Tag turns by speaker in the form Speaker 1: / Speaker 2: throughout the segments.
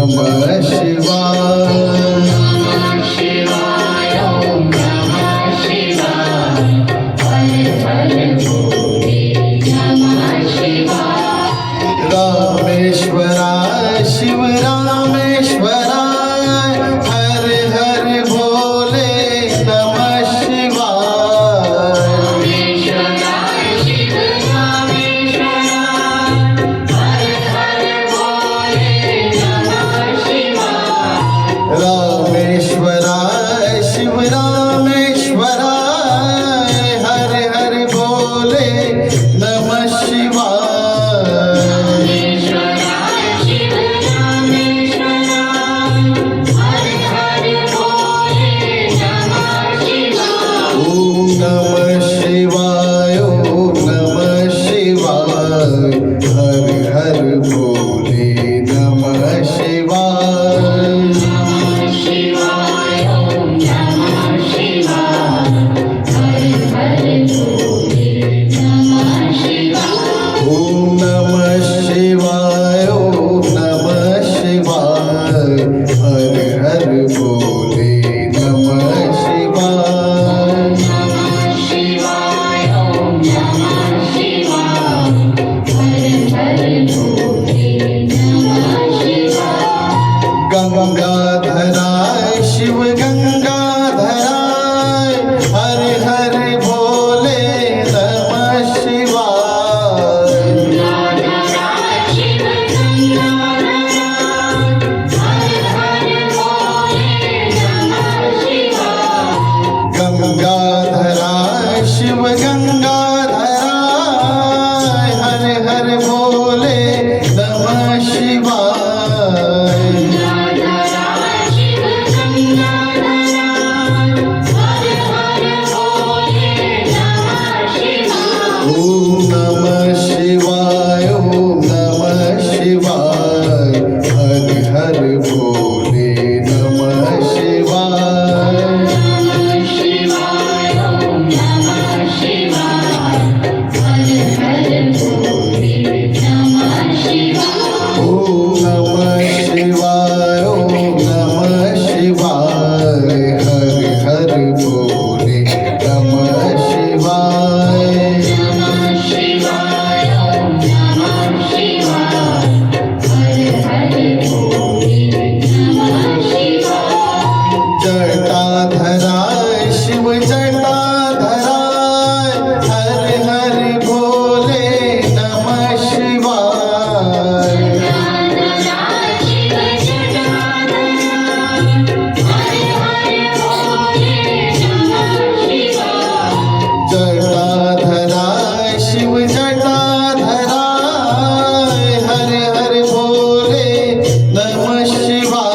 Speaker 1: नमः शिवाय। रामेश्वराय शिव रामेश्वराय हर हर भोले नमः शिवाय। रामेश्वराय शिव रामेश्वराय हर हर भोले नमः शिवाय। नमः शिवाय ओम नमः शिवाय हर हर भोले नमः शिवाय। ओम नमः शिवाय ओम नमः शिवाय हर हर भोले नमः शिवाय। गंगाधराय शिव गंगाधराय हर हर भोले नमः शिवाय। गंगाधराय शिव गंगाधराय हर हर भोले नमः शिवाय। ओम नमः शिवाय ओम नमः शिवाय हर हर भोले नमः शिवाय। ओम नमः शिवाय ओम नमः शिवाय हर हर भोले नमः शिवाय। जटाधराय शिव जटाधराय हर हर भोले नमः शिवाय। जटाधराय शिव जटाधराय हर हर भोले नमः शिवाय।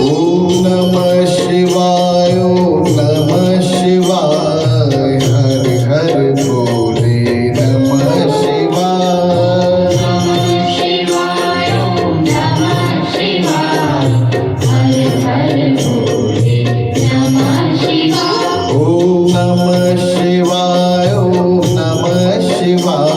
Speaker 1: ओम नमः शिवाय ओम नमः शिवाय हर हर भोले नमः शिवाय। ओम नमः शिवाय ओम नमः शिवाय